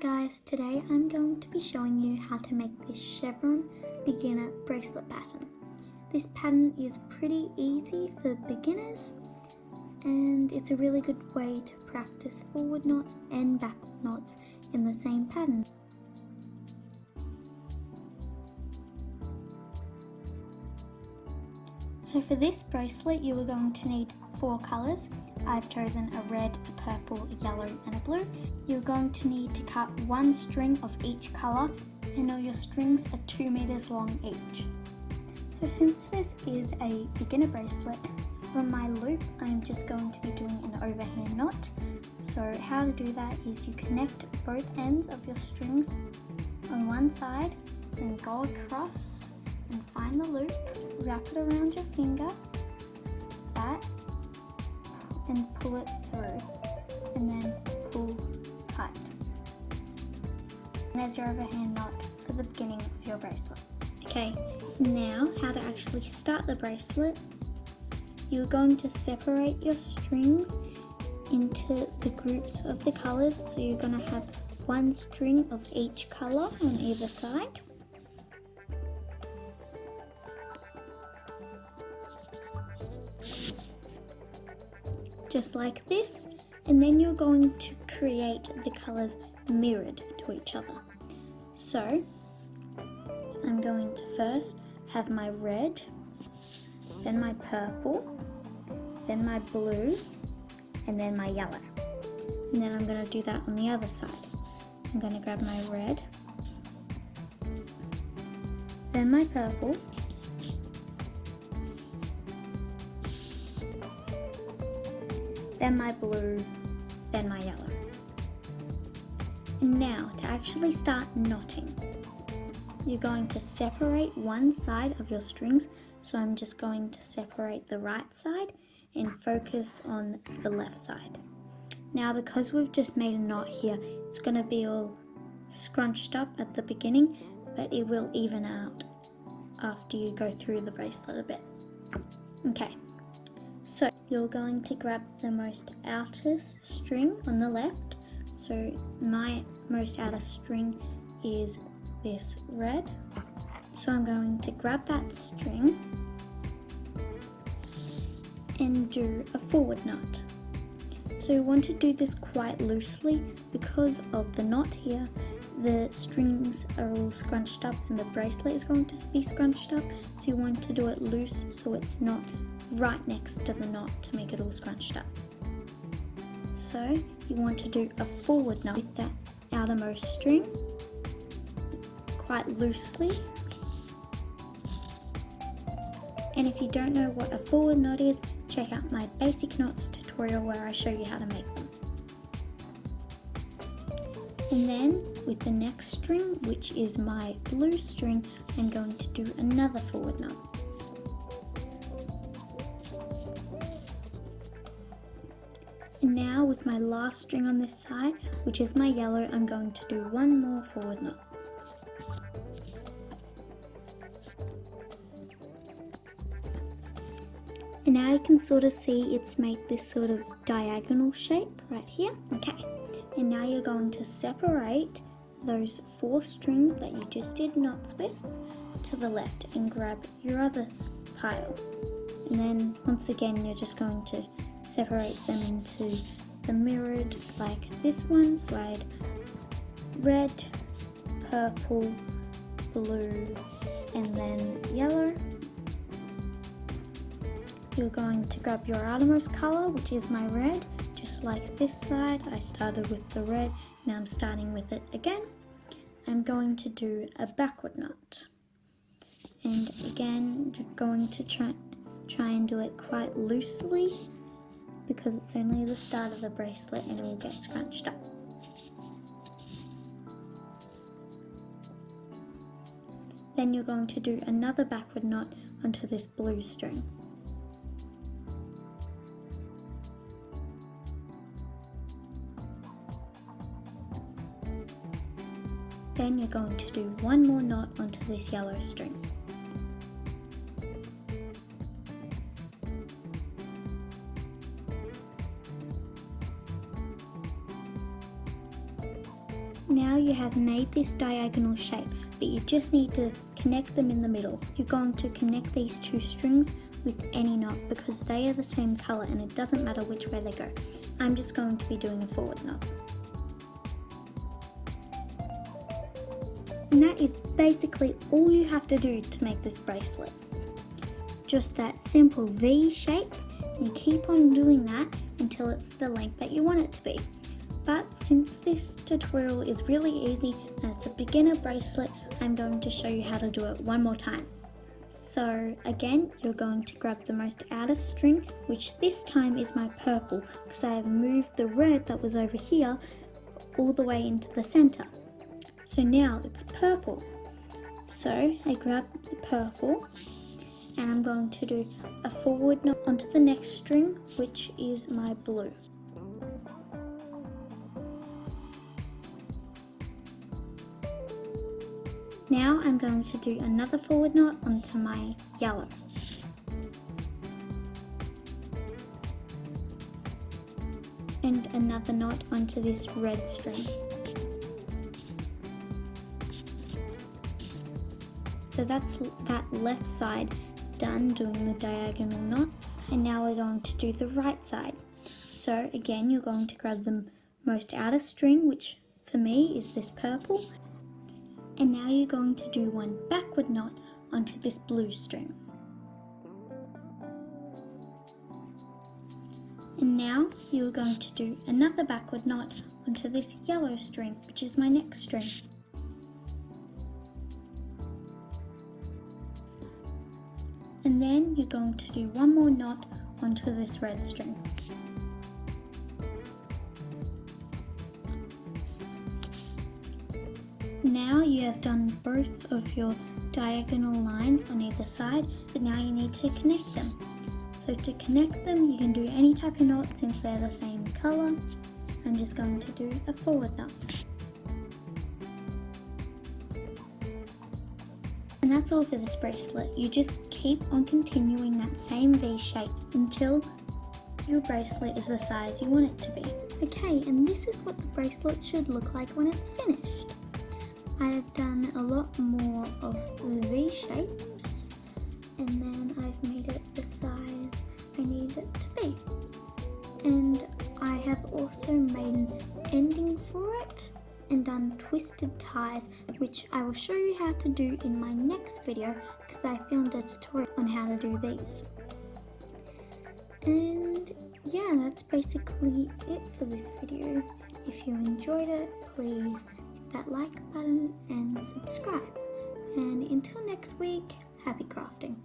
guys, today I'm going to be showing you how to make this chevron beginner bracelet pattern. This pattern is pretty easy for beginners and it's a really good way to practice forward knots and back knots in the same pattern. So for this bracelet you are going to need 4 colours. I've chosen a red, a purple, a yellow and a blue. You're going to need to cut 1 string of each colour and all your strings are 2 meters long each. So since this is a beginner bracelet, for my loop I'm just going to be doing an overhand knot. So how to do that is you connect both ends of your strings on one side and go across and find the loop, wrap it around your finger, that, and pull it through, and then pull tight. And there's your overhand knot for the beginning of your bracelet. Okay, now how to actually start the bracelet. You're going to separate your strings into the groups of the colours, so you're going to have 1 string of each colour on either side. Just like this, and then you're going to create the colours mirrored to each other. So I'm going to first have my red, then my purple, then my blue, and then my yellow. And then I'm going to do that on the other side. I'm going to grab my red, then my purple, then my blue, then my yellow. And now to actually start knotting, you're going to separate one side of your strings. So I'm just going to separate the right side and focus on the left side. Now because we've just made a knot here, it's going to be all scrunched up at the beginning, but it will even out after you go through the bracelet a bit. Okay. So you're going to grab the most outer string on the left. So my most outer string is this red. So I'm going to grab that string and do a forward knot. So you want to do this quite loosely because of the knot here. The strings are all scrunched up and the bracelet is going to be scrunched up. So you want to do it loose so it's not right next to the knot to make it all scrunched up. So you want to do a forward knot with that outermost string quite loosely. And if you don't know what a forward knot is, check out my basic knots tutorial where I show you how to make them. And then with the next string, which is my blue string, I'm going to do another forward knot. And now with my last string on this side, which is my yellow, I'm going to do one more forward knot. And now you can sort of see it's made this sort of diagonal shape right here. Okay, and now you're going to separate those 4 strings that you just did knots with to the left and grab your other pile. And then once again you're just going to separate them into the mirrored like this one. So I had red, purple, blue, and then yellow. You're going to grab your outermost colour, which is my red, just like this side. I started with the red, now I'm starting with it again. I'm going to do a backward knot. And again, you're going to try and do it quite loosely because it's only the start of the bracelet and it will get scrunched up. Then you're going to do another backward knot onto this blue string. Then you're going to do one more knot onto this yellow string. Now now you have made this diagonal shape, but you just need to connect them in the middle. You're going to connect these two strings with any knot because they are the same colour and it doesn't matter which way they go. I'm just going to be doing a forward knot. And that is basically all you have to do to make this bracelet. Just that simple V shape, and you keep on doing that until it's the length that you want it to be. But since this tutorial is really easy and it's a beginner bracelet, I'm going to show you how to do it one more time. So again, you're going to grab the most outer string, which this time is my purple, because I have moved the red that was over here all the way into the center. So now it's purple. So I grab the purple and I'm going to do a forward knot onto the next string, which is my blue. Now I'm going to do another forward knot onto my yellow. And another knot onto this red string. So that's that left side done doing the diagonal knots, and now we're going to do the right side. So again, you're going to grab the most outer string, which for me is this purple, and now you're going to do one backward knot onto this blue string. And now you're going to do another backward knot onto this yellow string, which is my next string. And then you're going to do one more knot onto this red string. Now you have done both of your diagonal lines on either side, but now you need to connect them. So to connect them, you can do any type of knot since they're the same colour. I'm just going to do a forward knot. And that's all for this bracelet. You just keep on continuing that same V shape until your bracelet is the size you want it to be. Okay, and this is what the bracelet should look like when it's finished. I have done a lot more of the V shapes, and then I've made it the size I need it to be. And I have also made an ending for it and done twisted ties, which I will show you how to do in my next video because I filmed a tutorial on how to do these. And yeah, that's basically it for this video. If you enjoyed it, please hit that like button and subscribe. And until next week, happy crafting.